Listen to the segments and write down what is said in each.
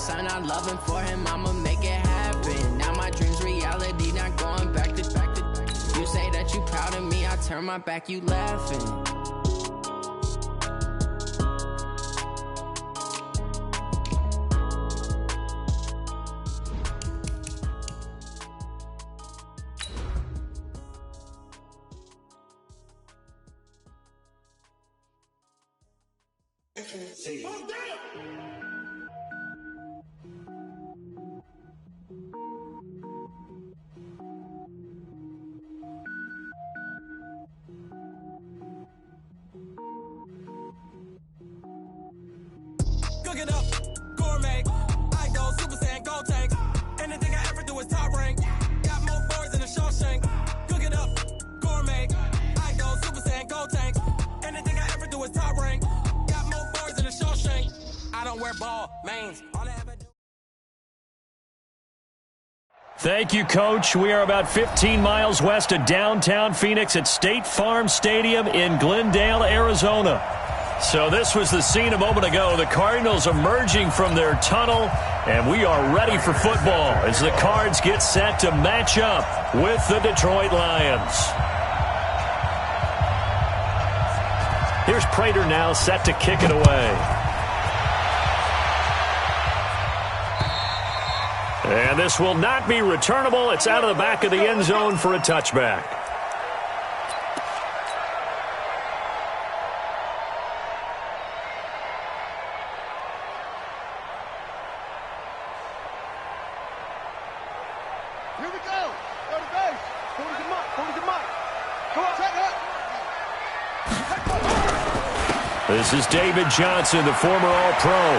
son, I love him. For him, I'ma make it happen. Now my dream's reality, not going back to. You say that you proud of me, I turn my back, you laughing. Cook it up, gourmet. I go Super Saiyan, go tank. Anything I ever do is top rank. Got more boys in the Shawshank. Cook it up, gourmet. I go Super Saiyan, go tank. Anything I ever do is top rank. Got more boys in the Shawshank. I don't wear ball mains. All I ever do. Thank you, Coach. We are about 15 miles west of downtown Phoenix at State Farm Stadium in Glendale, Arizona. So this was the scene a moment ago. The Cardinals emerging from their tunnel, and we are ready for football as the Cards get set to match up with the Detroit Lions. Here's Prater now set to kick it away. And this will not be returnable. It's out of the back of the end zone for a touchback. Here we go. Go to base. 40 to Mike. 40 to Mike. Go on. Check it. This is David Johnson, the former All-Pro.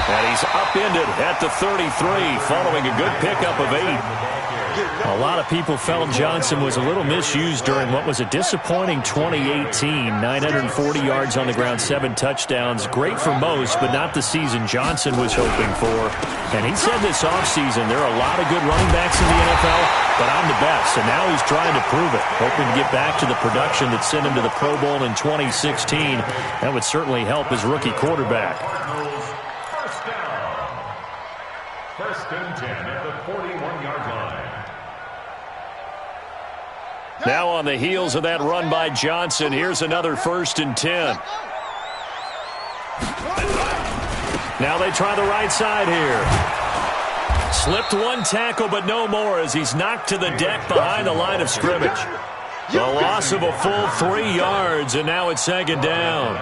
And he's upended at the 33 following a good pickup of 8. A lot of people felt Johnson was a little misused during what was a disappointing 2018. 940 yards on the ground, 7 touchdowns. Great for most, but not the season Johnson was hoping for. And he said this offseason there are a lot of good running backs in the NFL, but I'm the best. And now he's trying to prove it, hoping to get back to the production that sent him to the Pro Bowl in 2016. That would certainly help his rookie quarterback. First and 10 at the 41-yard line. Now on the heels of that run by Johnson, here's another 1st and 10. Now they try the right side here. Slipped one tackle, but no more as he's knocked to the deck behind the line of scrimmage. The loss of a full 3 yards, and now it's 2nd down.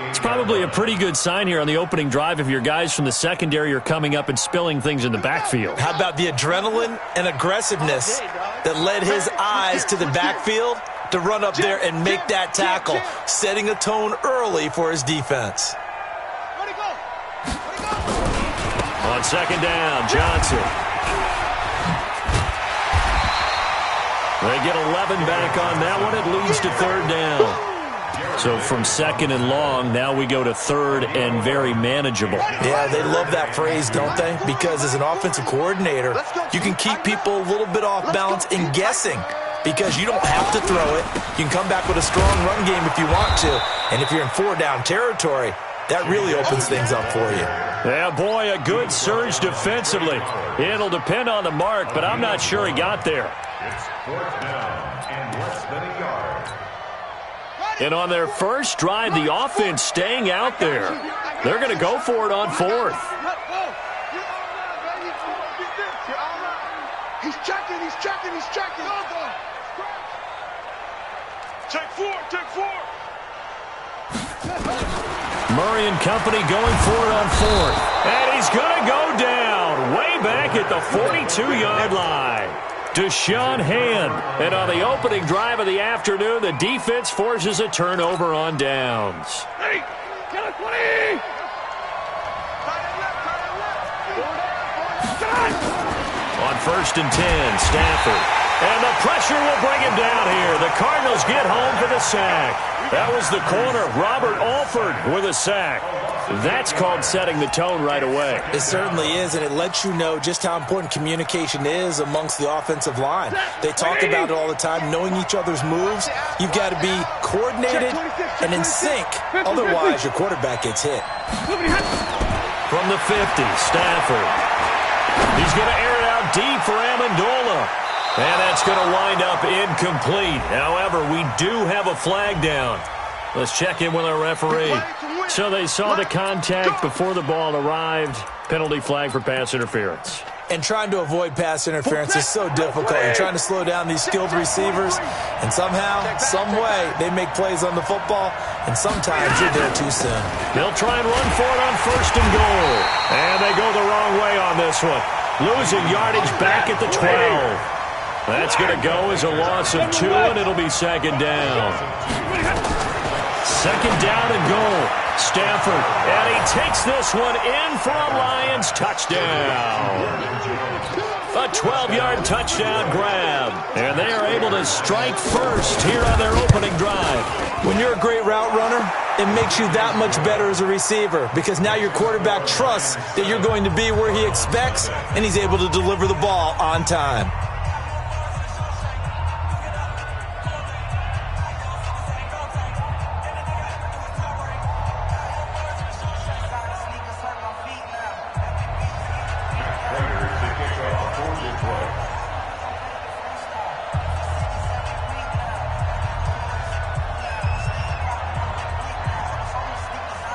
It's probably a pretty good sign here on the opening drive if your guys from the secondary are coming up and spilling things in the backfield. How about the adrenaline and aggressiveness that led his eyes to the backfield to run up there and make that tackle, setting a tone early for his defense. On 2nd down, Johnson. They get 11 back on that one. It leads to 3rd down. So from 2nd and long, now we go to 3rd and very manageable. Yeah, they love that phrase, don't they? Because as an offensive coordinator, you can keep people a little bit off balance and guessing because you don't have to throw it. You can come back with a strong run game if you want to. And if you're in 4-down territory, that really opens things up for you. Yeah, boy, a good surge defensively. It'll depend on the mark, but I'm not sure he got there. It's 4th down and less than a yard. And on their first drive, the offense staying out there. They're going to go for it on 4th. He's checking. Check 4. Murray and company going for it on 4th. And he's going to go down way back at the 42-yard line. Deshaun Hand. And on the opening drive of the afternoon, the defense forces a turnover on downs. Hey, get it, 20! On 1st and 10, Stafford. And the pressure will bring him down here. The Cardinals get home for the sack. That was the corner, Robert Alford, with a sack. That's called setting the tone right away. It certainly is, and it lets you know just how important communication is amongst the offensive line. They talk about it all the time, knowing each other's moves. You've got to be coordinated and in sync. Otherwise, your quarterback gets hit. From the 50, Stafford. He's going to air it out deep for Amendola. And that's going to wind up incomplete. However, we do have a flag down. Let's check in with our referee. So they saw the contact before the ball arrived. Penalty flag for pass interference. And trying to avoid pass interference is so difficult. You're trying to slow down these skilled receivers, and somehow, some way, they make plays on the football, and sometimes you're there too soon. They'll try and run for it on 1st and goal. And they go the wrong way on this one. Losing yardage back at the 12. That's going to go as a loss of 2, and it'll be 2nd down. 2nd down and goal. Stafford, and he takes this one in for a Lions touchdown. A 12-yard touchdown grab. And they are able to strike first here on their opening drive. When you're a great route runner, it makes you that much better as a receiver because now your quarterback trusts that you're going to be where he expects, and he's able to deliver the ball on time.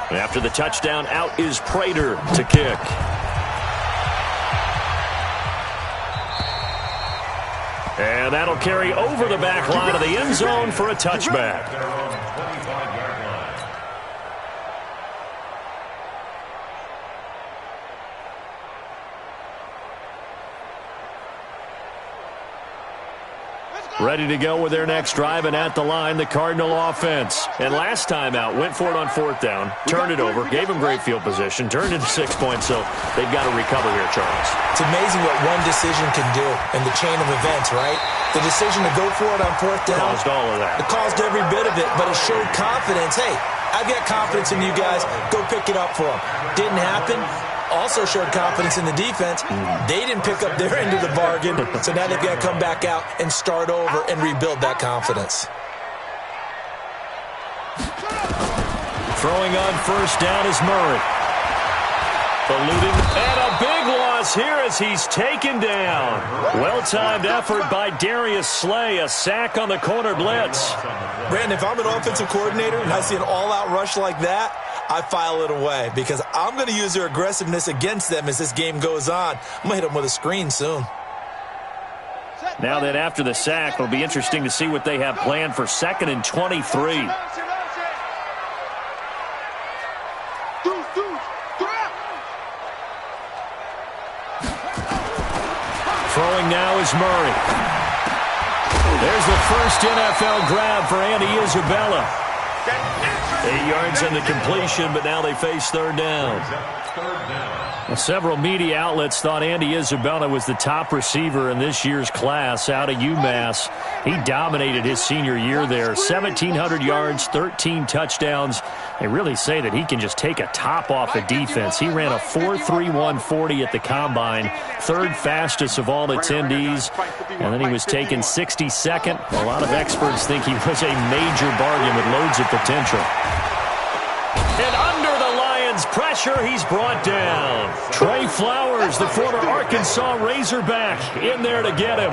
After the touchdown, out is Prater to kick. And that'll carry over the back line of the end zone for a touchback. Ready to go with their next drive, and at the line, the Cardinal offense. And last time out, went for it on 4th down, turned it over, gave them great field position, turned into 6 points, so they've got to recover here, Charles. It's amazing what one decision can do in the chain of events, right? The decision to go for it on 4th down. Caused all of that. It caused every bit of it, but it showed confidence. Hey, I've got confidence in you guys. Go pick it up for them. Didn't happen. Also showed confidence in the defense. They didn't pick up their end of the bargain, so now they've got to come back out and start over and rebuild that confidence. Throwing on 1st down is Murray. Eluding, and a big loss here as he's taken down. Well-timed effort by Darius Slay, a sack on the corner blitz. Brandon, if I'm an offensive coordinator and I see an all-out rush like that, I file it away because I'm going to use their aggressiveness against them as this game goes on. I'm going to hit them with a screen soon. Now that after the sack, it'll be interesting to see what they have planned for 2nd and 23. Throwing now is Murray. There's the first NFL grab for Andy Isabella. 8 yards into completion, but now they face 3rd down. Well, several media outlets thought Andy Isabella was the top receiver in this year's class out of UMass. He dominated his senior year there. 1,700 yards, 13 touchdowns. They really say that he can just take a top off a defense. He ran a 4.31 40 at the Combine, 3rd fastest of all attendees. And then he was taken 62nd. A lot of experts think he was a major bargain with loads of potential. And under the Lions' pressure, he's brought down. Trey Flowers, the former Arkansas Razorback, in there to get him.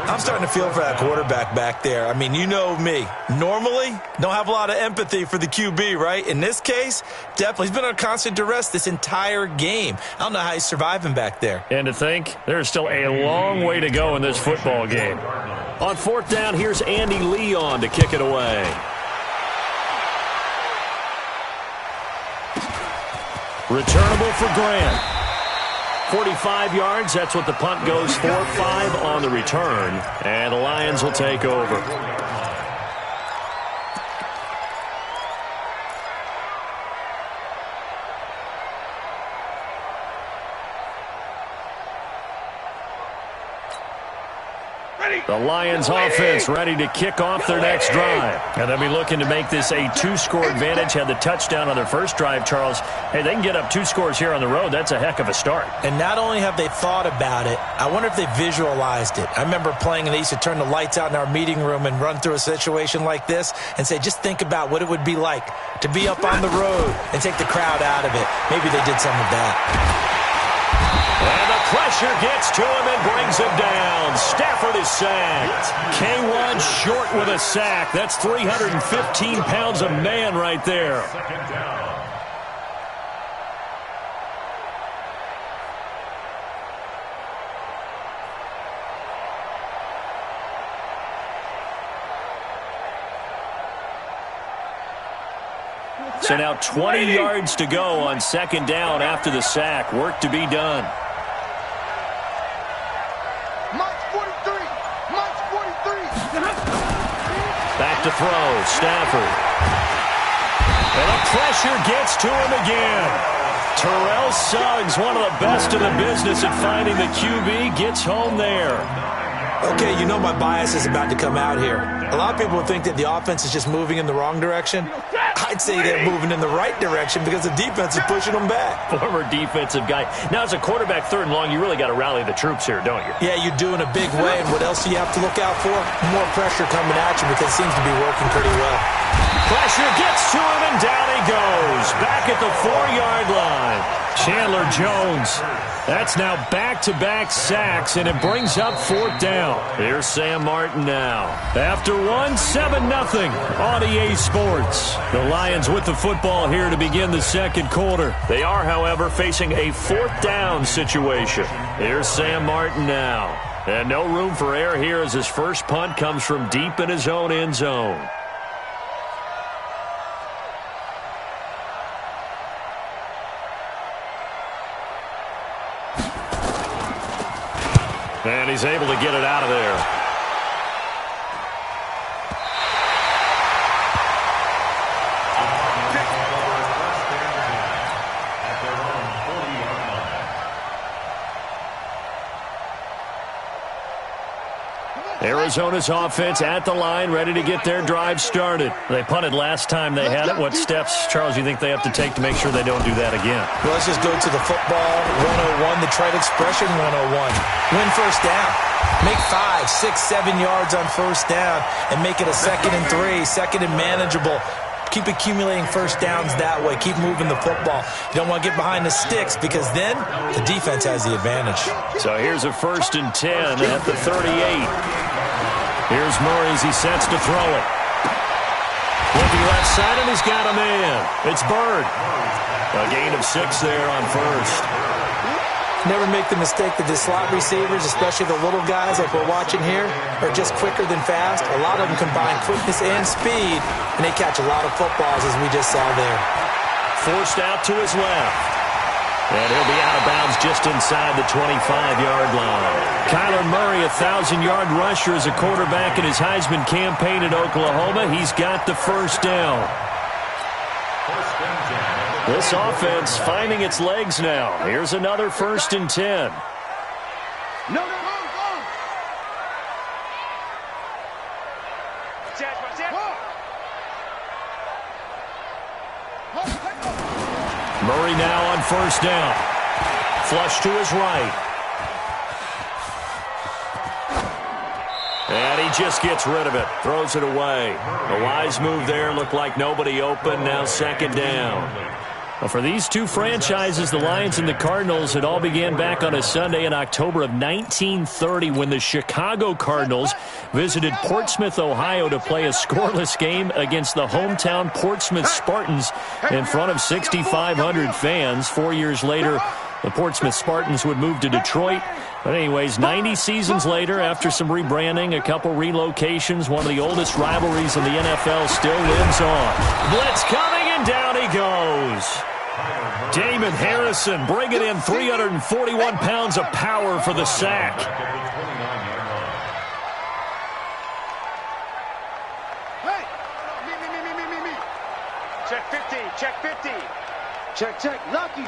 I'm starting to feel for that quarterback back there. I mean, you know me. Normally, don't have a lot of empathy for the QB, right? In this case, definitely. He's been on constant duress this entire game. I don't know how he's surviving back there. And to think, there's still a long way to go in this football game. On 4th down, here's Andy Leon to kick it away. Returnable for Grant. 45 yards, that's what the punt goes for. 5 on the return, and the Lions will take over. The Lions offense ready to kick off their next drive. And they'll be looking to make this a 2-score advantage. Had the touchdown on their first drive, Charles. Hey, they can get up 2 scores here on the road. That's a heck of a start. And not only have they thought about it, I wonder if they visualized it. I remember playing, and they used to turn the lights out in our meeting room and run through a situation like this and say, just think about what it would be like to be up on the road and take the crowd out of it. Maybe they did some of that. And the pressure gets to him and brings him down. Stafford is sacked. K1 short with a sack. That's 315 pounds of man right there. Second down. So now 20 yards to go on second down after the sack. Work to be done. Back to throw, Stafford. And the pressure gets to him again. Terrell Suggs, one of the best in the business at finding the QB, gets home there. Okay, you know my bias is about to come out here. A lot of people think that the offense is just moving in the wrong direction. I'd say they're moving in the right direction because the defense is pushing them back. Former defensive guy. Now, as a quarterback, third and long, you really got to rally the troops here, don't you? Yeah, you do in a big way. And what else do you have to look out for? More pressure coming at you because it seems to be working pretty well. Pressure gets to him, and down he goes. Back at the 4-yard line. Chandler Jones. That's now back-to-back sacks, and it brings up 4th down. Here's Sam Martin now. After 7-0 on EA Sports. The Lions with the football here to begin the second quarter. They are, however, facing a 4th down situation. Here's Sam Martin now. And no room for error here as his first punt comes from deep in his own end zone. And he's able to get it out of there. Arizona's offense at the line, ready to get their drive started. They punted last time they had it. What steps, Charles, you think they have to take to make sure they don't do that again? Well, let's just go to the football 101, the trade expression 101. Win first down. Make 5, 6, 7 yards on first down and make it a 2nd and 3, 2nd and manageable. Keep accumulating first downs that way. Keep moving the football. You don't want to get behind the sticks because then the defense has the advantage. So here's a 1st and 10 at the 38. Here's Murray as he sets to throw it. Looking left side, and he's got a man. It's Bird. A gain of 6 there on first. Never make the mistake that the slot receivers, especially the little guys like we're watching here, are just quicker than fast. A lot of them combine quickness and speed, and they catch a lot of footballs, as we just saw there. Forced out to his left. And he'll be out of bounds just inside the 25-yard line. Kyler Murray, 1,000-yard rusher as a quarterback in his Heisman campaign at Oklahoma. He's got the first down. This offense finding its legs now. Here's another 1st and 10. No. Murray now on first down. Flush to his right. And he just gets rid of it. Throws it away. A wise move there. Looked like nobody open. Now 2nd down. Well, for these two franchises, the Lions and the Cardinals, it all began back on a Sunday in October of 1930 when the Chicago Cardinals visited Portsmouth, Ohio to play a scoreless game against the hometown Portsmouth Spartans in front of 6,500 fans. 4 years later, the Portsmouth Spartans would move to Detroit. But anyways, 90 seasons later, after some rebranding, a couple relocations, one of the oldest rivalries in the NFL still lives on. Blitz coming, and down he goes. Damon Harrison bringing in 341 pounds of power for the sack. Hey! Me. Check 50, check 50. Check. Lucky.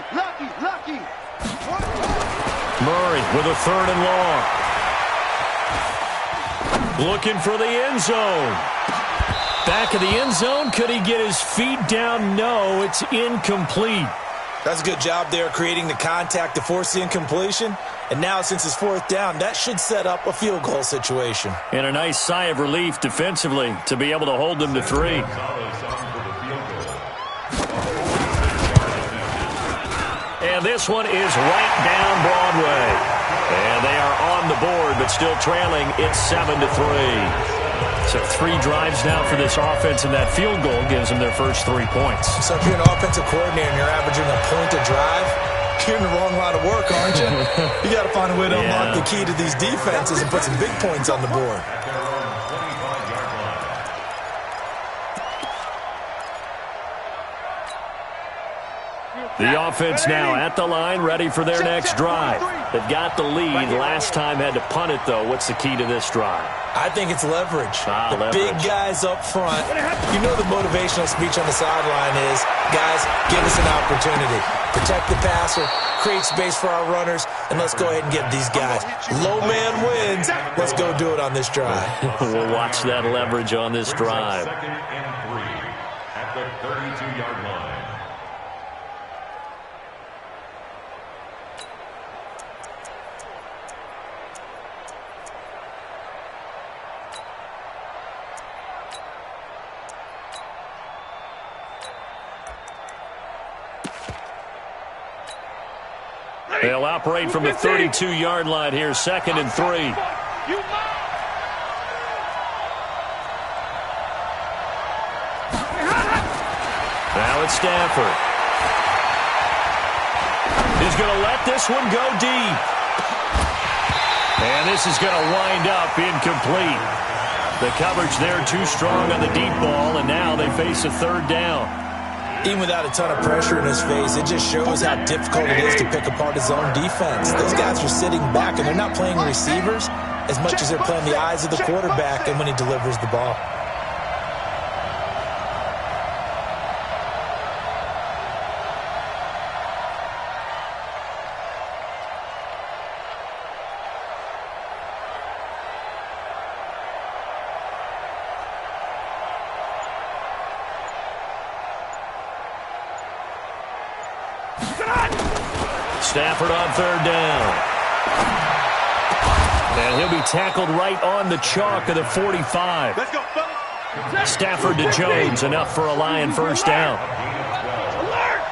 Murray with a 3rd and long. Looking for the end zone. Back of the end zone. Could he get his feet down? No, it's incomplete. That's a good job there creating the contact to force the incompletion. And now, since it's fourth down, that should set up a field goal situation. And a nice sigh of relief defensively to be able to hold them to 3. And this one is right down Broadway. And they are on the board, but still trailing. It's 7-3. So 3 drives now for this offense, and that field goal gives them their first 3 points. So if you're an offensive coordinator and you're averaging a point a drive, you're in the wrong line of work, aren't you? You got to find a way to unlock the key to these defenses and put some big points on the board. The offense now at the line, ready for their next drive. They've got the lead. Last time had to punt it, though. What's the key to this drive? I think it's leverage. Leverage. Big guys up front. You know the motivational speech on the sideline is, guys, give us an opportunity. Protect the passer, create space for our runners, and let's go ahead and get these guys. Low man wins. Let's go do it on this drive. We'll watch that leverage on this drive. 2nd and 3 at the 32-yard line. They'll operate from the 32-yard line here, 2nd and 3. Now it's Stafford. He's going to let this one go deep. And this is going to wind up incomplete. The coverage there too strong on the deep ball, and now they face a 3rd down. Even without a ton of pressure in his face, it just shows how difficult it is to pick apart his own defense. Those guys are sitting back, and they're not playing receivers as much as they're playing the eyes of the quarterback and when he delivers the ball. Stafford on 3rd down. And he'll be tackled right on the chalk of the 45. Let's go, fellas. Stafford to Jones, enough for a Lion first down. Alert!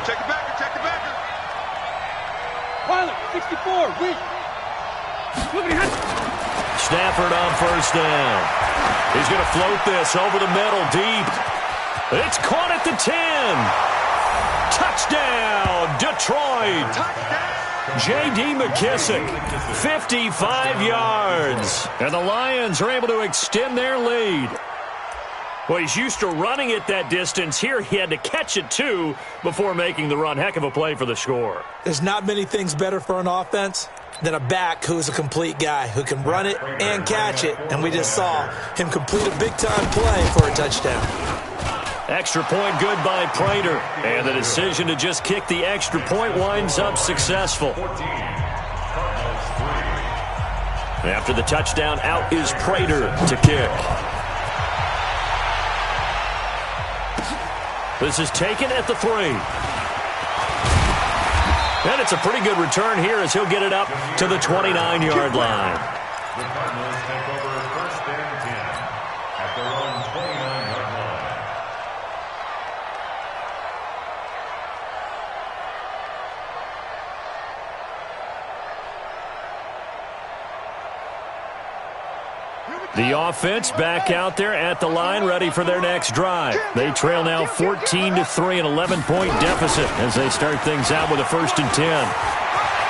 Check the backer, check the backer. Pilot, 64, weak. Stafford on first down. He's going to float this over the middle, deep. It's caught at the 10. Touchdown, Detroit. J.D. McKissick, 55 yards. And the Lions are able to extend their lead. Well, he's used to running it that distance. Here he had to catch it, too, before making the run. Heck of a play for the score. There's not many things better for an offense than a back who is a complete guy who can run it and catch it. And we just saw him complete a big-time play for a touchdown. Extra point good by Prater. And the decision to just kick the extra point winds up successful. After the touchdown, out is Prater to kick. This is taken at the 3. And it's a pretty good return here as he'll get it up to the 29-yard line. The Cardinals take over 1st and 10 at their own 29-yard line. The offense back out there at the line, ready for their next drive. They trail now 14-3, an 11-point deficit as they start things out with a 1st and 10.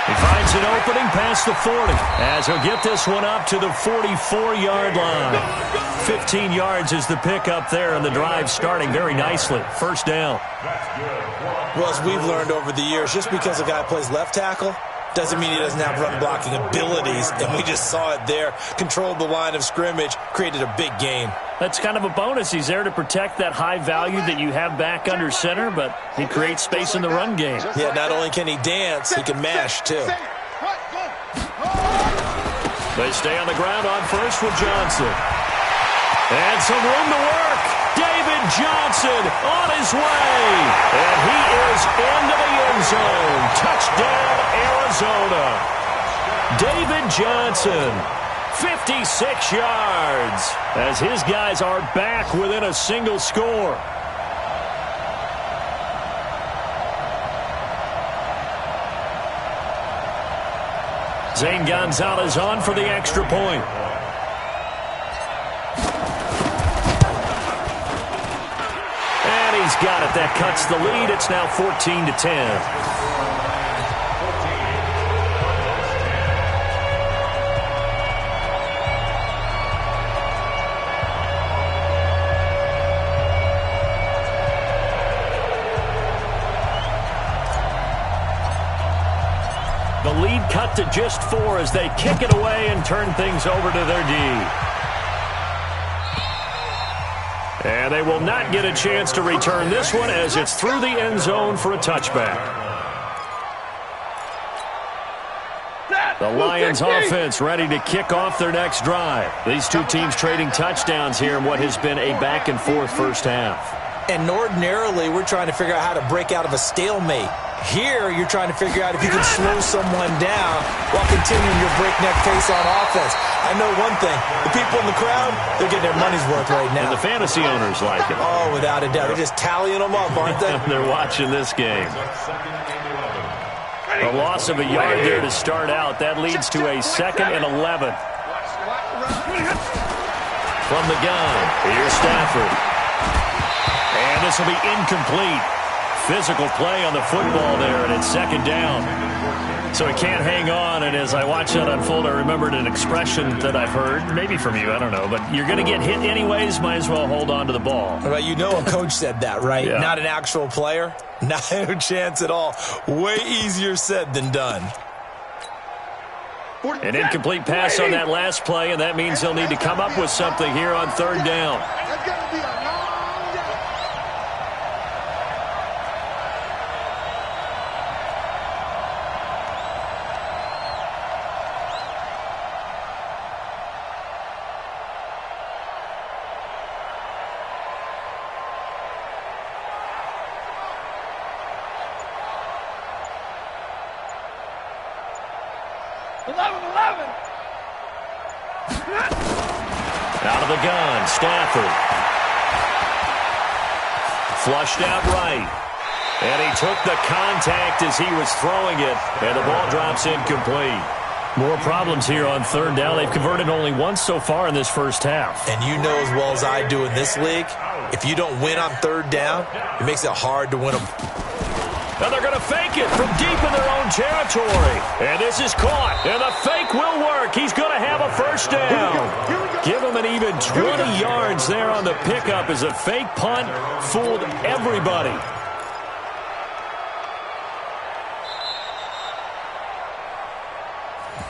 He finds an opening past the 40 as he'll get this one up to the 44-yard line. 15 yards is the pickup there, and the drive starting very nicely. First down. Well, as we've learned over the years, just because a guy plays left tackle doesn't mean he doesn't have run-blocking abilities, and we just saw it there. Controlled the line of scrimmage, created a big gain. That's kind of a bonus. He's there to protect that high value that you have back under center, but he creates space in the run game. Yeah, not only can he dance, he can mash, too. They stay on the ground on first with Johnson. And some room to work. David Johnson on his way. And he is into the end zone. Touchdown, Arizona. David Johnson, 56 yards, as his guys are back within a single score. Zane Gonzalez on for the extra point. And he's got it. That cuts the lead. It's now 14-10. The lead cut to just 4 as they kick it away and turn things over to their D. And they will not get a chance to return this one as it's through the end zone for a touchback. The Lions offense ready to kick off their next drive. These two teams trading touchdowns here in what has been a back-and-forth first half. And ordinarily, we're trying to figure out how to break out of a stalemate. Here, you're trying to figure out if you can slow someone down while continuing your breakneck pace on offense. I know one thing. The people in the crowd, they're getting their money's worth right now. And the fantasy owners like it. Oh, without a doubt. They're just tallying them up, aren't they? They're watching this game. A loss of a yard there to start out. That leads to a 2nd and 11. From the gun, here's Stafford. And this will be incomplete. Physical play on the football there, and it's 2nd down. So he can't hang on, and as I watch that unfold, I remembered an expression that I've heard, maybe from you, I don't know, but you're going to get hit anyways, might as well hold on to the ball. Well, you know a coach said that, right? Yeah. Not an actual player? Not a chance at all. Way easier said than done. An incomplete pass on that last play, and that means they'll need to come up with something here on 3rd down. That's going to be a long day. Out of the gun, Stafford. Flushed out right. And he took the contact as he was throwing it, and the ball drops incomplete. More problems here on 3rd down. They've converted only once so far in this first half. And you know as well as I do in this league, if you don't win on 3rd down, it makes it hard to win them. And they're going to fake it from deep in their own territory. And this is caught. And the fake will work. He's going to have a first down. Give him an even 20 yards there on the pickup as a fake punt fooled everybody.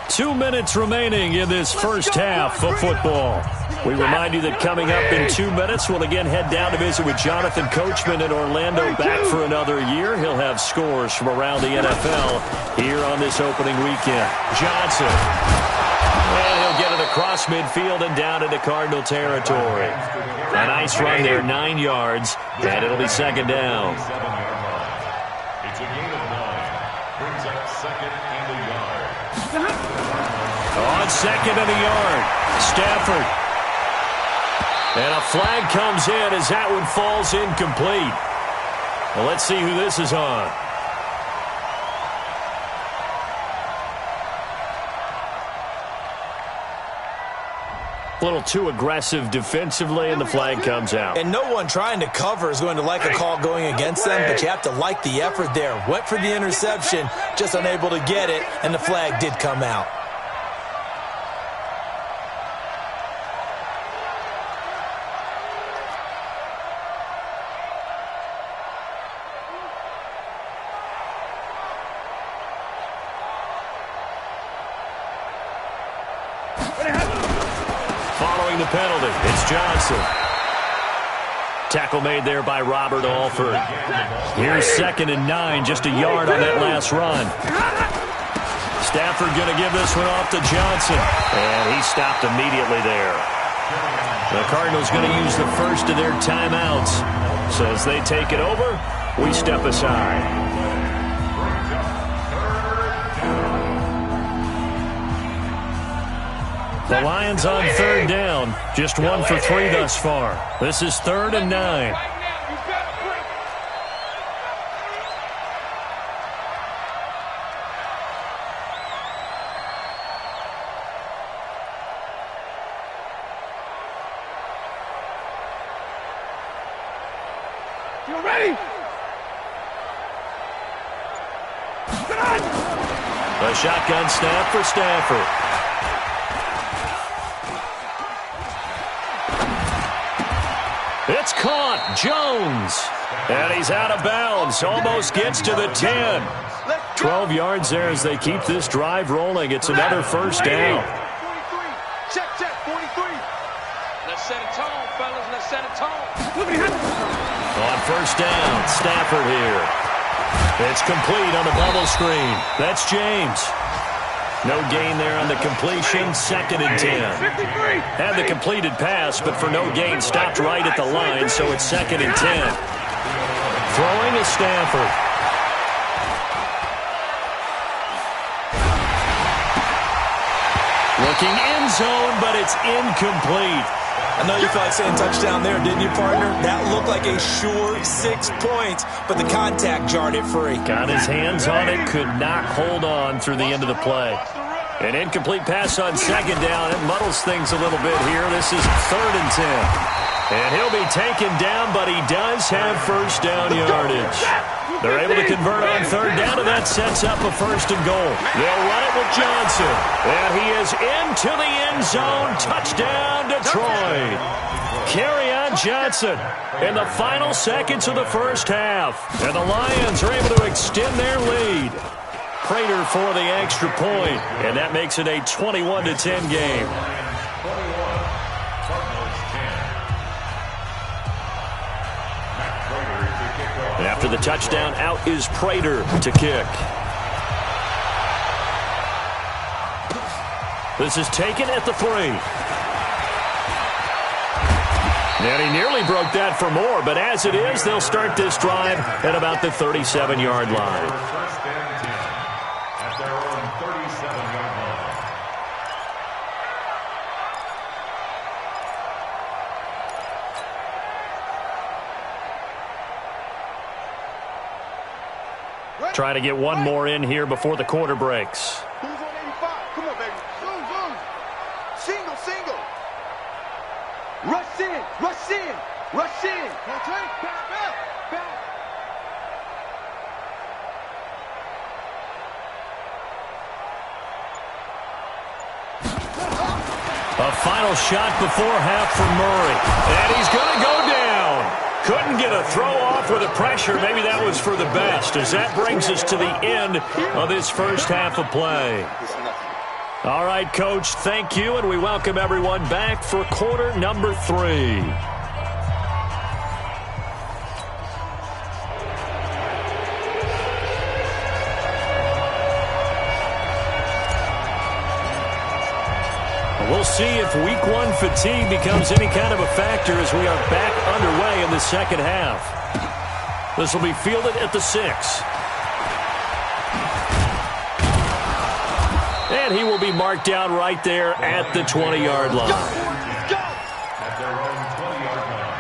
Two minutes remaining in this first half of football. We remind you that coming up in 2 minutes, we'll again head down to visit with Jonathan Coachman in Orlando, back for another year. He'll have scores from around the NFL here on this opening weekend. Johnson. And he'll get it across midfield and down into Cardinal territory. A nice run there, 9 yards, and it'll be 2nd down. It's a gain of 9. Brings up 2nd and a yard. On 2nd and a yard, Stafford. And a flag comes in as that one falls incomplete. Well, let's see who this is on. A little too aggressive defensively, and the flag comes out. And no one trying to cover is going to like a call going against them, but you have to like the effort there. Went for the interception, just unable to get it, and the flag did come out. Following the penalty, it's Johnson. Tackle made there by Robert Alford. Here's 2nd and 9, just a yard on that last run. Stafford going to give this one off to Johnson. And he stopped immediately there. The Cardinals going to use the first of their timeouts. So as they take it over, we step aside. The Lions on third down. Just 1 for 3 thus far. This is 3rd and 9. You ready? A shotgun snap for Stafford. It's caught. Jones. And he's out of bounds. Almost gets to the 10. 12 yards there as they keep this drive rolling. It's another first down. 43. Check, 43. Let's set a tone, fellas. Let's set a tone. On first down, Stafford here. It's complete on the bubble screen. That's James. No gain there on the completion. 2nd and 10. Had the completed pass, but for no gain, stopped right at the line, so it's 2nd and 10. Throwing is Stafford. Looking end zone, but it's incomplete. I know you felt like saying touchdown there, didn't you, partner? That looked like a sure 6 points, but the contact jarred it free. Got his hands on it, could not hold on through the end of the play. An incomplete pass on 2nd down. It muddles things a little bit here. This is 3rd and 10. And he'll be taken down, but he does have first down yardage. They're able to convert on 3rd down, and that sets up a 1st and goal. They'll run it with Johnson. And he is into the end zone. Touchdown, Detroit. Carry on Johnson in the final seconds of the first half. And the Lions are able to extend their lead. Prater for the extra point, and that makes it a 21-10 game. And after the touchdown, out is Prater to kick. This is taken at the 3. And he nearly broke that for more, but as it is, they'll start this drive at about the 37-yard line. First and 10 at their own 37-yard line. Trying to get one more in here before the quarter breaks. Who's on 85? Come on, baby. Zoom. Single. Rush in. Back. A final shot before half for Murray. And he's going to go down. Couldn't get a throw off with the pressure. Maybe that was for the best, as that brings us to the end of this first half of play. All right, Coach, thank you, and we welcome everyone back for quarter number 3. We'll see if week 1 fatigue becomes any kind of a factor as we are back underway in the second half. This will be fielded at the 6. And he will be marked down right there at the 20-yard line. At their own 20-yard line.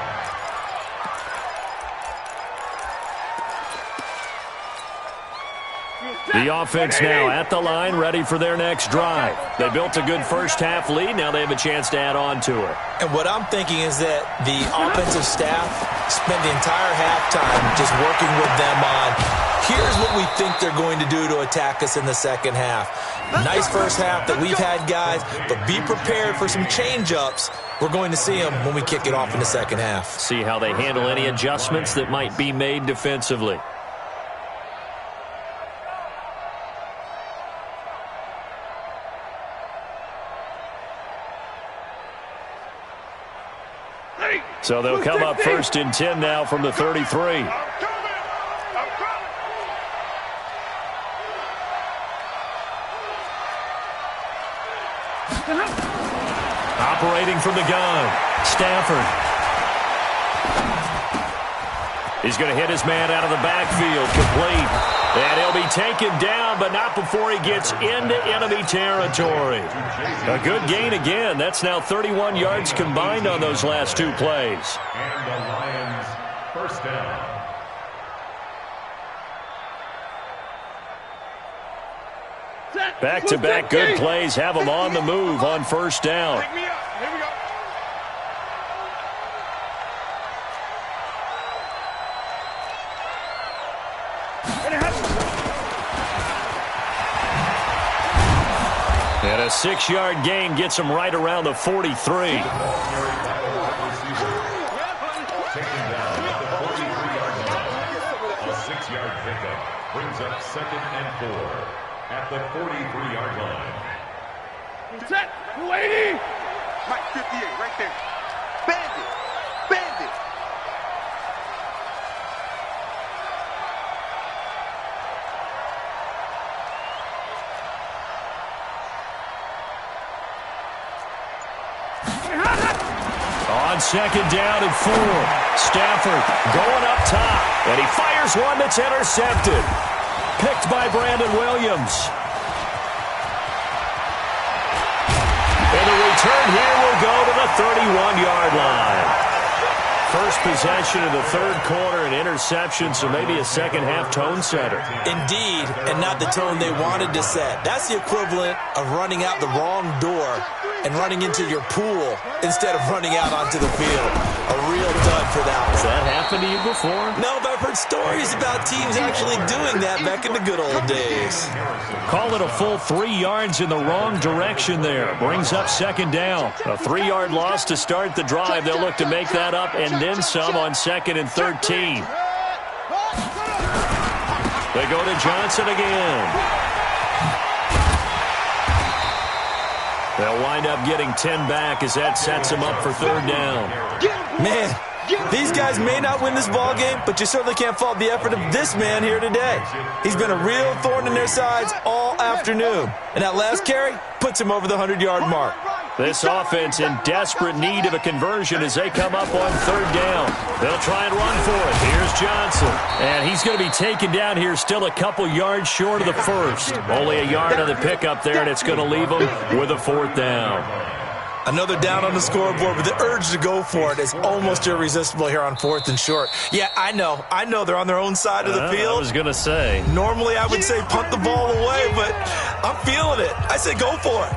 The offense now at the line, ready for their next drive. They built a good first-half lead. Now they have a chance to add on to it. And what I'm thinking is that the offensive staff spent the entire halftime just working with them on, here's what we think they're going to do to attack us in the second half. Nice first half that we've had, guys, but be prepared for some change-ups. We're going to see them when we kick it off in the second half. See how they handle any adjustments that might be made defensively. So they'll come up 1st and 10 now from the 33. Operating from the gun, Stafford. He's going to hit his man out of the backfield, complete. And he'll be taken down, but not before he gets into enemy territory. A good gain again. That's now 31 yards combined on those last two plays. And the Lions first down. Back-to-back good plays have them on the move on first down. Pick me up. Here we go. And a 6-yard gain gets him right around the 43. Taken down at the 43-yard line. A 6-yard pickup brings up 2nd and 4 at the 43-yard line. Set. 280. Mike 58 right there. Bandit. Bandit. On second down and 4. Stafford going up top. And he fires one that's intercepted. Picked by Brandon Williams. And the return here will go to the 31-yard line. First possession of the third quarter, an interception, so maybe a second-half tone setter. Indeed, and not the tone they wanted to set. That's the equivalent of running out the wrong door and running into your pool instead of running out onto the field. A real dud for that one. Has that happened to you before? No, but I've heard stories about teams actually doing that back in the good old days. Call it a full 3 yards in the wrong direction there. Brings up second down. A 3-yard loss to start the drive. They'll look to make that up and then some on 2nd and 13. They go to Johnson again. They'll wind up getting 10 back as that sets them up for third down. Man, these guys may not win this ball game, but you certainly can't fault the effort of this man here today. He's been a real thorn in their sides all afternoon. And that last carry puts him over the 100-yard mark. This offense in desperate need of a conversion as they come up on third down. They'll try and run for it. Here's Johnson. And he's going to be taken down here still a couple yards short of the first. Only a yard on the pickup there, and it's going to leave them with a fourth down. Another down on the scoreboard, but the urge to go for it is almost irresistible here on 4th and short. Yeah, I know they're on their own side of the field. I was going to say. Normally I would say punt the ball away, but I'm feeling it. I say go for it.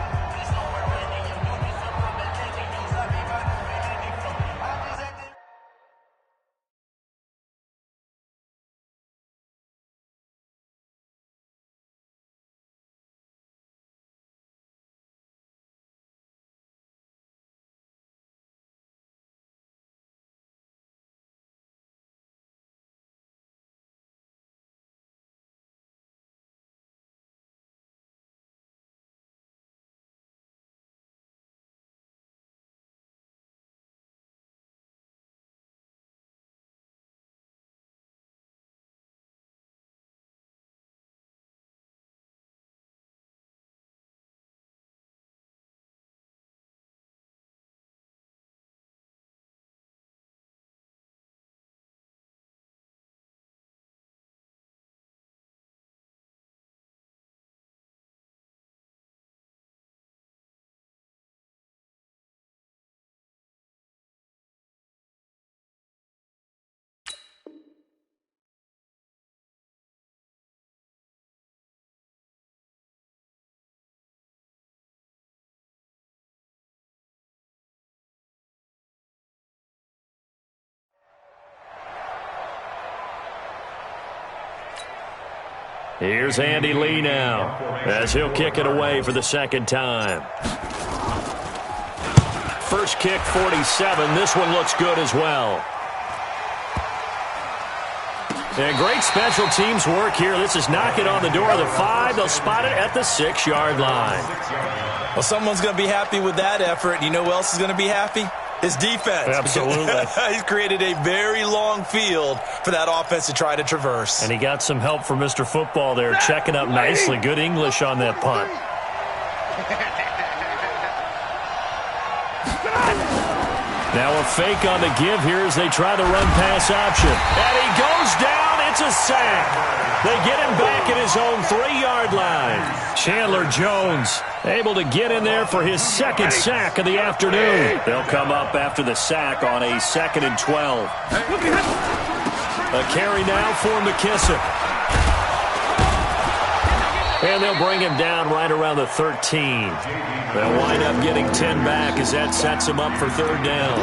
Here's Andy Lee now as he'll kick it away for the second time. First kick, 47. This one looks good as well. And great special teams work here. This is knocking on the door of the 5. They'll spot it at the 6-yard line. Well, someone's going to be happy with that effort. You know who else is going to be happy? His defense. Absolutely. He's created a very long field for that offense to try to traverse. And he got some help from Mr. Football there, checking up nicely. Good English on that punt. Now a fake on the give here as they try the run-pass option. And he goes down. It's a sack. They get him back at his own 3-yard line. Chandler Jones able to get in there for his second sack of the afternoon. They'll come up after the sack on a 2nd and 12. A carry now for McKissick. And they'll bring him down right around the 13. They'll wind up getting 10 back as that sets him up for 3rd down.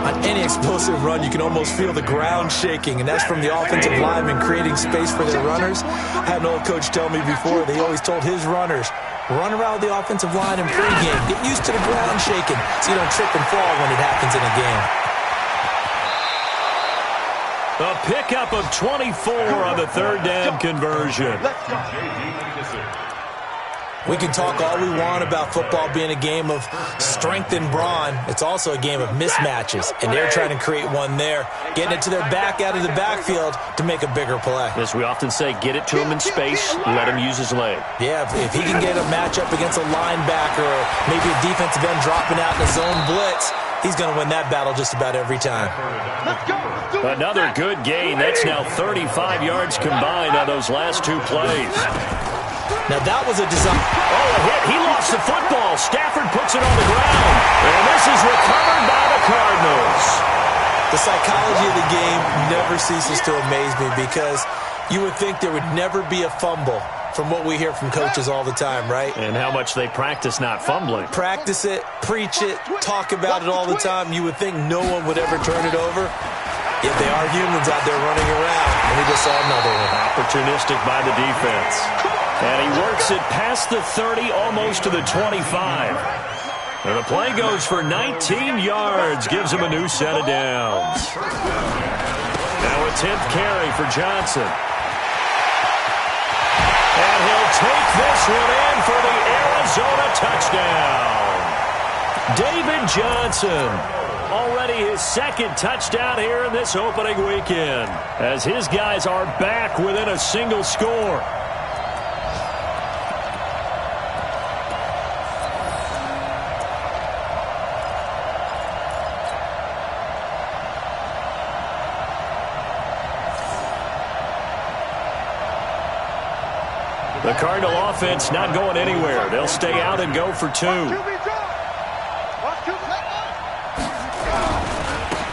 On any explosive run, you can almost feel the ground shaking, and that's from the offensive linemen creating space for their runners. I had an old coach tell me before, they always told his runners, run around the offensive line in pregame. Get used to the ground shaking so you don't trip and fall when it happens in a game. A pickup of 24 on the 3rd down conversion. We can talk all we want about football being a game of strength and brawn. It's also a game of mismatches, and they're trying to create one there, getting it to their back out of the backfield to make a bigger play. As we often say, get it to him in space, let him use his leg. Yeah, if he can get a matchup against a linebacker or maybe a defensive end dropping out in a zone blitz, he's going to win that battle just about every time. Another good gain. That's now 35 yards combined on those last 2 plays. Now that was a design. Oh, a hit. He lost the football. Stafford puts it on the ground. And this is recovered by the Cardinals. The psychology of the game never ceases to amaze me because you would think there would never be a fumble from what we hear from coaches all the time, right? And how much they practice not fumbling. Practice it, preach it, talk about it all the time. You would think no one would ever turn it over. Yet they are humans out there running around. And we just saw another one. Opportunistic by the defense. And he works it past the 30, almost to the 25. And the play goes for 19 yards, gives him a new set of downs. Now a 10th carry for Johnson. And he'll take this one in for the Arizona touchdown. David Johnson, already his 2nd touchdown here in this opening weekend, as his guys are back within a single score. The Cardinal offense not going anywhere. They'll stay out and go for 2.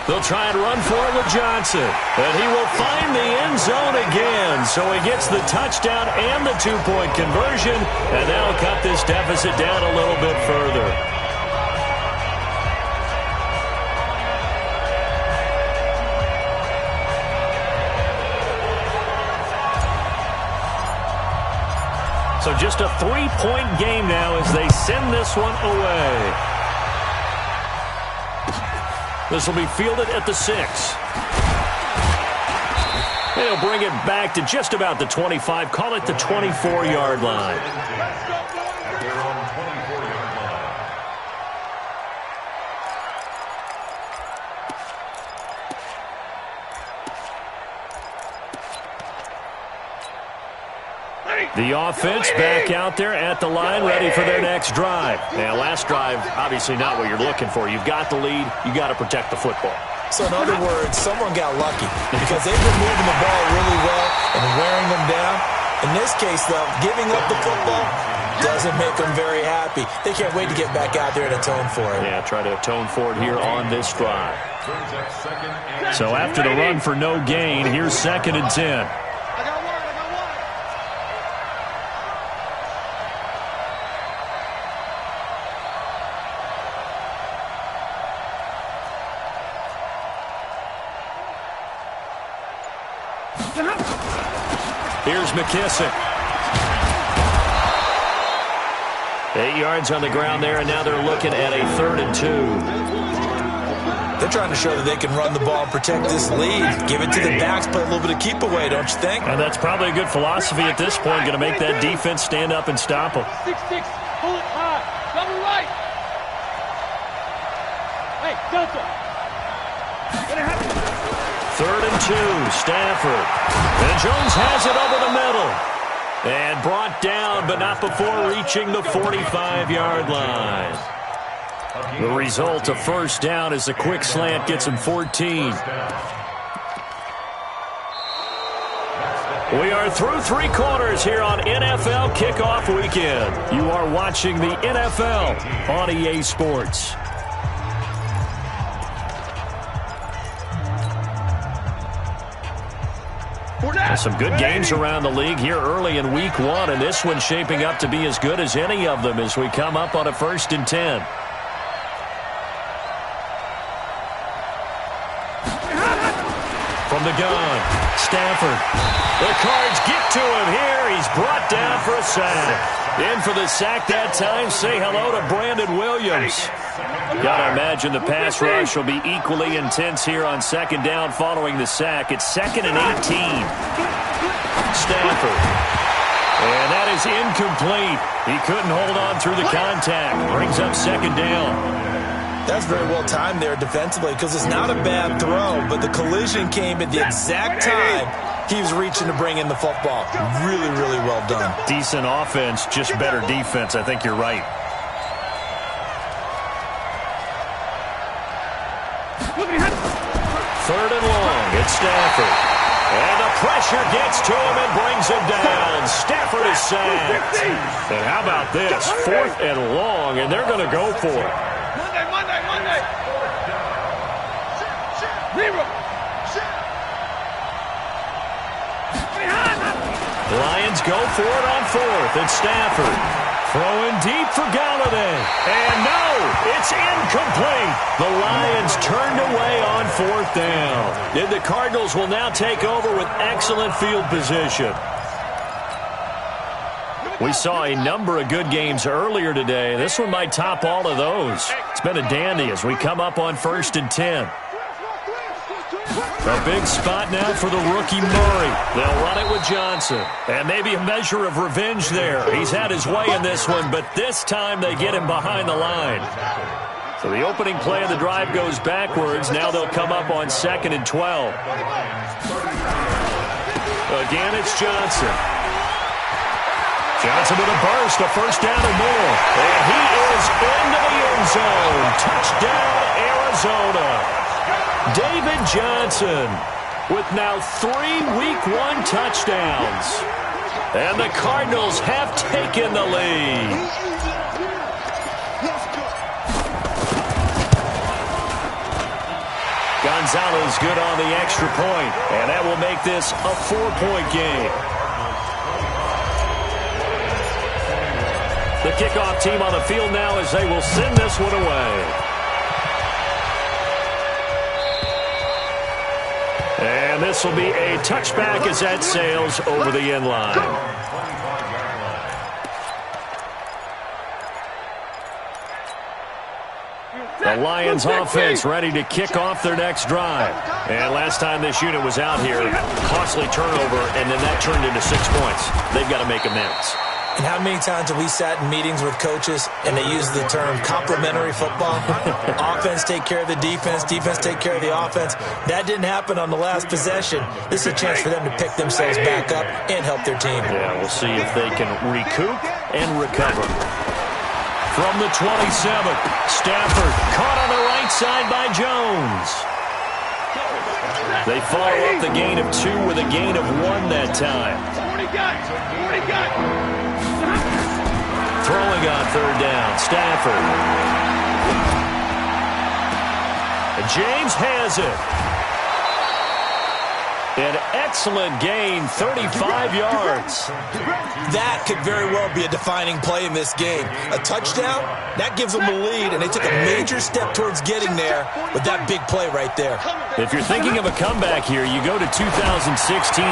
They'll try and run for it with Johnson. And he will find the end zone again. So he gets the touchdown and the 2-point conversion. And that'll cut this deficit down a little bit further. So just a 3-point game now as they send this one away. This will be fielded at the 6. They'll bring it back to just about the 25. Call it the 24-yard line. They're on 24-yard line. The offense back out there at the line, ready for their next drive. Now, last drive, obviously not what you're looking for. You've got the lead. You've got to protect the football. So, in other words, someone got lucky because they've been moving the ball really well and wearing them down. In this case, though, giving up the football doesn't make them very happy. They can't wait to get back out there and atone for it. Yeah, try to atone for it here on this drive. So, after the run for no gain, here's 2nd and 10. Here's McKissick. 8 yards on the ground there, and now they're looking at a 3rd and 2. They're trying to show that they can run the ball and protect this lead. Give it to the backs, play a little bit of keep away, don't you think? And that's probably a good philosophy at this point, going to make that defense stand up and stop them. 6-6, pull it high, double right. Hey, Delta. 3rd and 2, Stafford. And Jones has it over the middle. And brought down, but not before reaching the 45-yard line. The result, a first down, as a quick slant gets him 14. We are through three quarters here on NFL Kickoff Weekend. You are watching the NFL on EA Sports. Some good games around the league here early in Week 1, and this one's shaping up to be as good as any of them as we come up on a 1st and 10. From the gun, Stafford. The Cards get to him here. He's brought down for a sack. In for the sack that time. Say hello to Brandon Williams. Gotta imagine the pass rush will be equally intense here on 2nd down following the sack. It's 2nd and 18. Stafford. And that is incomplete. He couldn't hold on through the contact. Brings up 2nd down. That's very well timed there defensively because it's not a bad throw, but the collision came at the exact time he was reaching to bring in the football. Really, really well done. Decent offense, just better defense. I think you're right. Third and long. It's Stafford. And the pressure gets to him and brings him down. Stafford is sacked. And how about this? 4th and long, and they're going to go for it. Monday. Lions go for it on 4th. It's Stafford. Throwing deep for Galladay. And no, it's incomplete. The Lions turned away on 4th down. And the Cardinals will now take over with excellent field position. We saw a number of good games earlier today. This one might top all of those. It's been a dandy as we come up on 1st and 10. A big spot now for the rookie Murray. They'll run it with Johnson. And maybe a measure of revenge there. He's had his way in this one, but this time they get him behind the line. So the opening play of the drive goes backwards. Now they'll come up on 2nd and 12. Again, it's Johnson. Johnson with a burst, a first down and more. And he is into the end zone. Touchdown, Arizona. David Johnson with now 3 Week 1 touchdowns. And the Cardinals have taken the lead. Gonzalez good on the extra point. And that will make this a 4-point game. The kickoff team on the field now as they will send this one away. And this will be a touchback as that sails over the end line. The Lions offense ready to kick off their next drive. And last time this unit was out here, costly turnover, and then that turned into 6 points. They've got to make amends. And how many times have we sat in meetings with coaches and they use the term complementary football? Offense take care of the defense, defense take care of the offense. That didn't happen on the last possession. This is a chance for them to pick themselves back up and help their team. Yeah, we'll see if they can recoup and recover. From the 27th, Stafford caught on the right side by Jones. They follow up the gain of 2 with a gain of 1 that time. Throwing on 3rd down, Stafford. And James has it. An excellent gain, 35 yards. That could very well be a defining play in this game. A touchdown, that gives them the lead, and they took a major step towards getting there with that big play right there. If you're thinking of a comeback here, you go to 2016.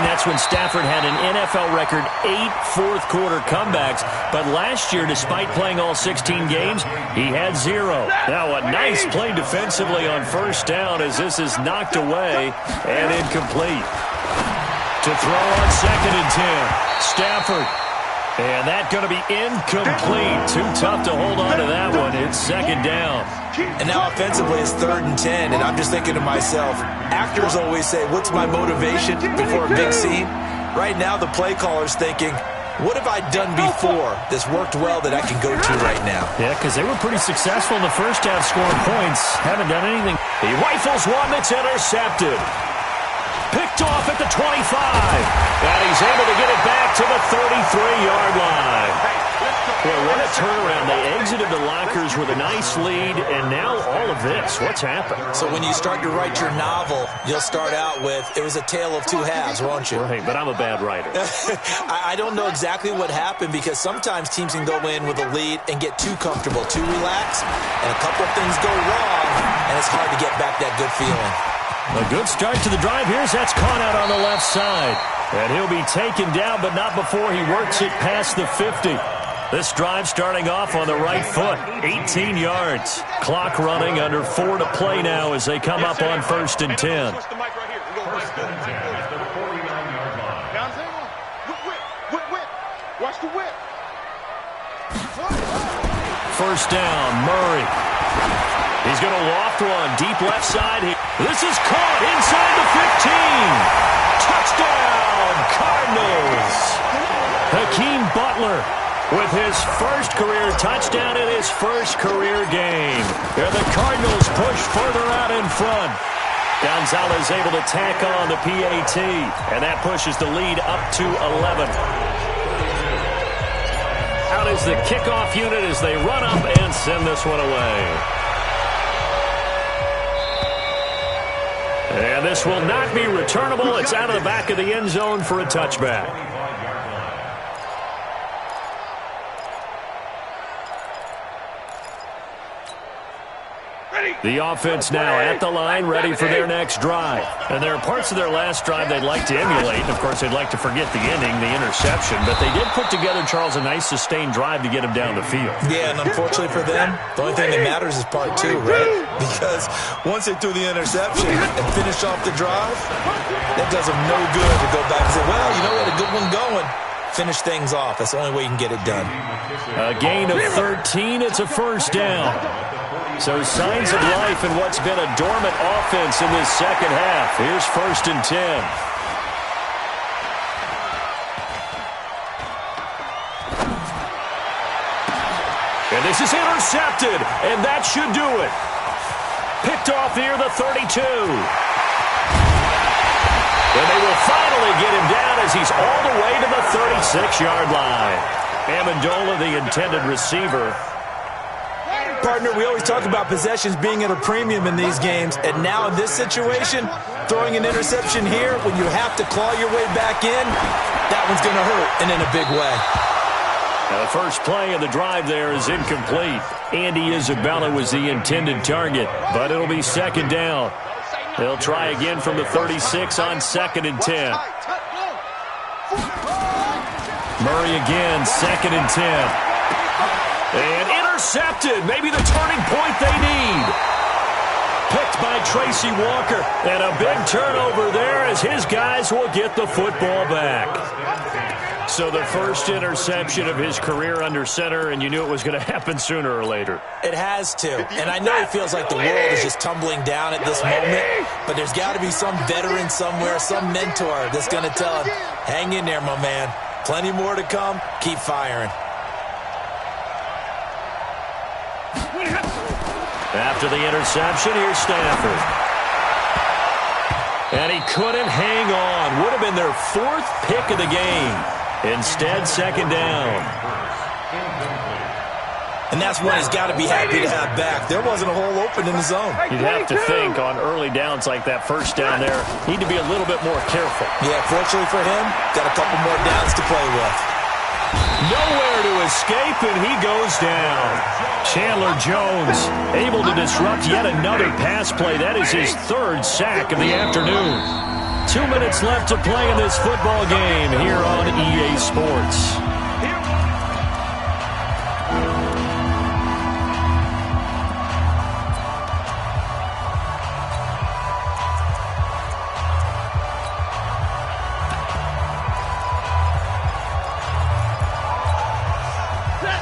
That's when Stafford had an NFL record 8 fourth-quarter comebacks. But last year, despite playing all 16 games, he had 0. Now, a nice play defensively on 1st down as this is knocked away and incomplete. To throw on 2nd and 10. Stafford. And that going to be incomplete. Too tough to hold on to that one. It's 2nd down. And now offensively it's 3rd and 10. And I'm just thinking to myself, actors always say, what's my motivation before a big scene? Right now the play caller's thinking, what have I done before that's worked well that I can go to right now? Yeah, because they were pretty successful in the first half scoring points. Haven't done anything. He rifles one that's intercepted. Picked off at the 25. And he's able to get it back to the 33-yard line. Well, what a turnaround. They exited the lockers with a nice lead, and now all of this. What's happened? So when you start to write your novel, you'll start out with, it was a tale of two halves, won't you? Right, but I'm a bad writer. I don't know exactly what happened because sometimes teams can go in with a lead and get too comfortable, too relaxed, and a couple of things go wrong, and it's hard to get back that good feeling. A good start to the drive. Here's that's caught out on the left side. And he'll be taken down, but not before he works it past the 50. This drive starting off on the right foot. 18 yards. Clock running, under 4 to play now as they come up on 1st and 10. First and 10 at the 49-yard line. Whip. Watch the whip. First down, Murray. He's going to loft one deep left side. This is caught inside the 15. Touchdown, Cardinals. Hakeem Butler with his first career touchdown in his first career game. And the Cardinals push further out in front. Gonzalez able to tack on the PAT, and that pushes the lead up to 11. Out is the kickoff unit as they run up and send this one away. And this will not be returnable. It's out of the back of the end zone for a touchback. The offense now at the line, ready for their next drive. And there are parts of their last drive they'd like to emulate. Of course, they'd like to forget the ending, the interception. But they did put together, Charles, a nice sustained drive to get him down the field. Yeah, and unfortunately for them, the only thing that matters is part 2, right? Because once they threw the interception and finished off the drive, that does them no good to go back and say, well, you know what, a good one going. Finish things off. That's the only way you can get it done. A gain of 13. It's a first down. So signs of life in what's been a dormant offense in this second half. Here's 1st and 10. And this is intercepted, and that should do it. Picked off near the 32. And they will finally get him down as he's all the way to the 36-yard line. Amendola, the intended receiver. Partner, we always talk about possessions being at a premium in these games, and now in this situation, throwing an interception here when you have to claw your way back in, that one's going to hurt, and in a big way. Now the first play of the drive there is incomplete. Andy Isabella was the intended target, but it'll be 2nd down. They'll try again from the 36 on 2nd and 10. Murray again, 2nd and 10. And intercepted, maybe the turning point they need. Picked by Tracy Walker, and a big turnover there as his guys will get the football back. So the first interception of his career under center, and you knew it was going to happen sooner or later. It has to, and I know it feels like the world is just tumbling down at this moment, but there's got to be some veteran somewhere, some mentor that's going to tell him, hang in there, my man. Plenty more to come. Keep firing. After the interception, here's Stafford. And he couldn't hang on. Would have been their 4th pick of the game. Instead, 2nd down. And that's one he's got to be happy to have back. There wasn't a hole open in the zone. You'd have to think on early downs like that first down there, need to be a little bit more careful. Yeah, fortunately for him, got a couple more downs to play with. Nowhere to escape, and he goes down. Chandler Jones able to disrupt yet another pass play. That is his 3rd sack of the afternoon. 2 minutes left to play in this football game here on EA Sports.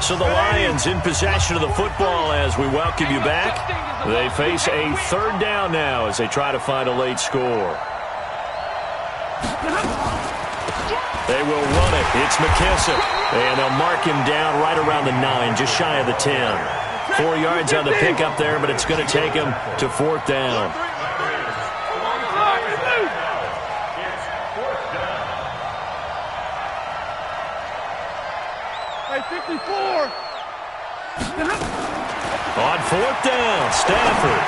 So the Lions in possession of the football as we welcome you back. They face a 3rd down now as they try to find a late score. They will run it. It's McKissick. And they'll mark him down right around the 9, just shy of the 10. 4 yards on the pickup there, but it's going to take him to 4th down. Hey, 54. On 4th down, Stafford.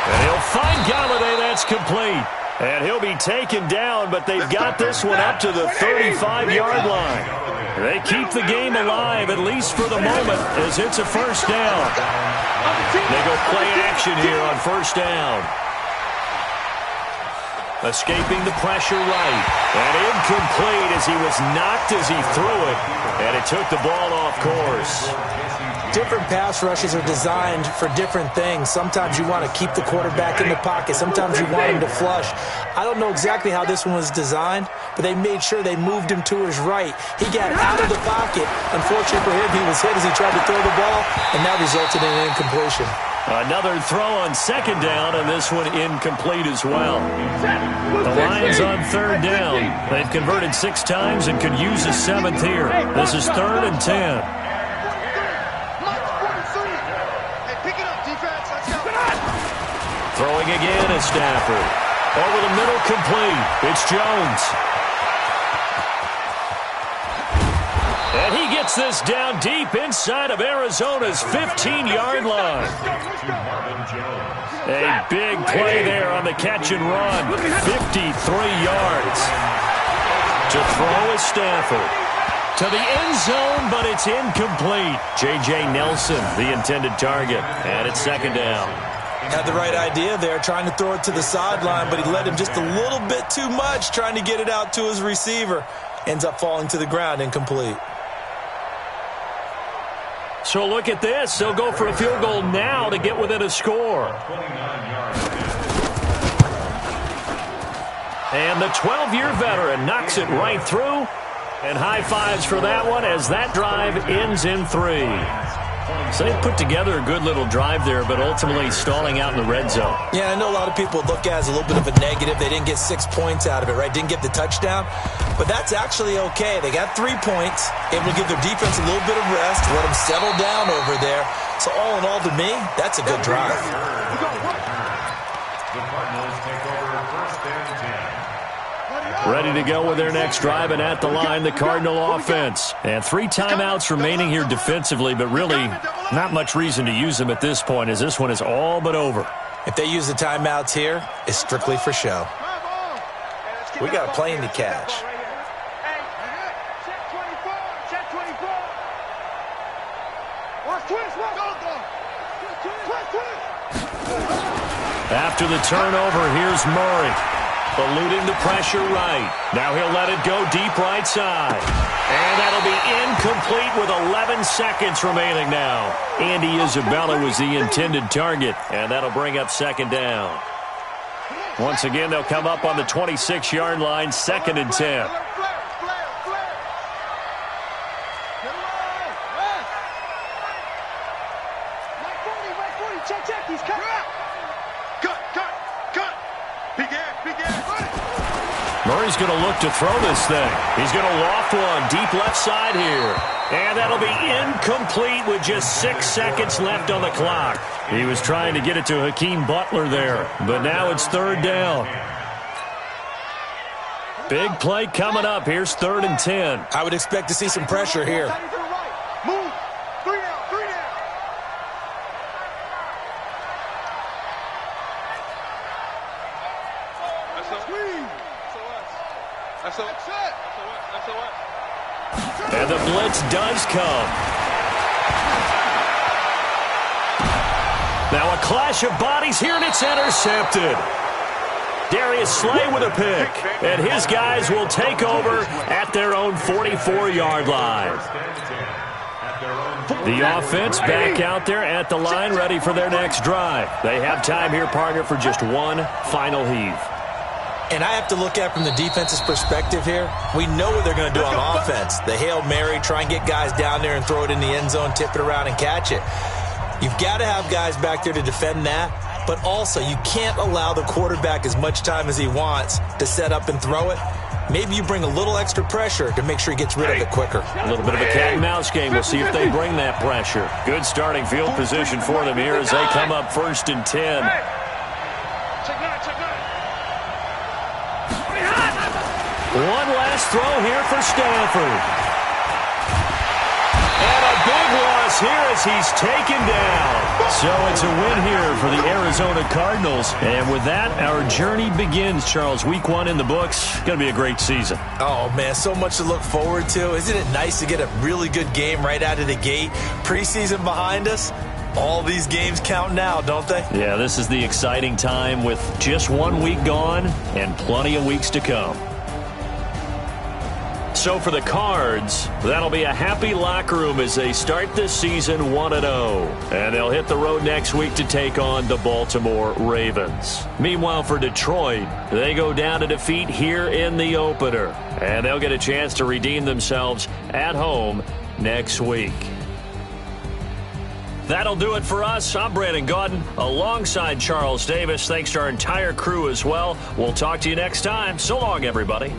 And he'll find Galladay. That's complete. And he'll be taken down, but they've got this one up to the 35-yard line. They keep the game alive, at least for the moment, as it's a 1st down. They go play action here on 1st down. Escaping the pressure right. And incomplete as he was knocked as he threw it. And it took the ball off course. Different pass rushes are designed for different things. Sometimes you want to keep the quarterback in the pocket. Sometimes you want him to flush. I don't know exactly how this one was designed, but they made sure they moved him to his right. He got out of the pocket. Unfortunately for him, he was hit as he tried to throw the ball, and that resulted in an incompletion. Another throw on 2nd down, and this one incomplete as well. The Lions on 3rd down. They've converted 6 times and could use a 7th here. This is 3rd and 10. Throwing again is Stafford. Over the middle, complete. It's Jones. And he gets this down deep inside of Arizona's 15-yard line. A big play there on the catch and run. 53 yards. To throw is Stafford. To the end zone, but it's incomplete. J.J. Nelson, the intended target. And it's 2nd down. Had the right idea there, trying to throw it to the sideline, but he led him just a little bit too much, trying to get it out to his receiver. Ends up falling to the ground, incomplete. So look at this. They'll go for a field goal now to get within a score. And the 12-year veteran knocks it right through. And high fives for that one as that drive ends in 3. So they put together a good little drive there, but ultimately stalling out in the red zone. Yeah, I know a lot of people look at it as a little bit of a negative. They didn't get 6 points out of it, right? Didn't get the touchdown. But that's actually okay. They got 3 points, able to give their defense a little bit of rest, let them settle down over there. So all in all, to me, that's a good drive. The Cardinals take over 1st and 10. Ready to go with their next drive, and at the line, the Cardinal offense. And 3 timeouts remaining here defensively, but really not much reason to use them at this point, as this one is all but over. If they use the timeouts here, it's strictly for show. We got a plane to catch. After the turnover, here's Murray. Eluding the pressure right. Now he'll let it go deep right side. And that'll be incomplete with 11 seconds remaining now. Andy Isabella was the intended target, and that'll bring up 2nd down. Once again, they'll come up on the 26-yard line, 2nd and 10. Murray's going to look to throw this thing. He's going to loft one deep left side here. And that'll be incomplete with just 6 seconds left on the clock. He was trying to get it to Hakeem Butler there, but now it's 3rd down. Big play coming up. Here's 3rd and 10. I would expect to see some pressure here. Move. 3 down. And the blitz does come. Now a clash of bodies here, and it's intercepted. Darius Slay with a pick, and his guys will take over at their own 44-yard line. The offense back out there at the line, ready for their next drive. They have time here, partner, for just one final heave. And I have to look at from the defense's perspective here. We know what they're going to do on offense. The Hail Mary, try and get guys down there and throw it in the end zone, tip it around and catch it. You've got to have guys back there to defend that, but also you can't allow the quarterback as much time as he wants to set up and throw it. maybe you bring a little extra pressure to make sure he gets rid of it quicker. A little bit of a cat and mouse game. We'll see if they bring that pressure. Good starting field position for them here as they come up 1st and 10. One last throw here for Stanford. And a big loss here as he's taken down. So it's a win here for the Arizona Cardinals. And with that, our journey begins, Charles. Week 1 in the books. Going to be a great season. Oh, man, so much to look forward to. Isn't it nice to get a really good game right out of the gate? Preseason behind us. All these games count now, don't they? Yeah, this is the exciting time with just 1 week gone and plenty of weeks to come. So for the Cards, that'll be a happy locker room as they start this season 1-0. And they'll hit the road next week to take on the Baltimore Ravens. Meanwhile, for Detroit, they go down to defeat here in the opener. And they'll get a chance to redeem themselves at home next week. That'll do it for us. I'm Brandon Gaudin alongside Charles Davis. Thanks to our entire crew as well. We'll talk to you next time. So long, everybody.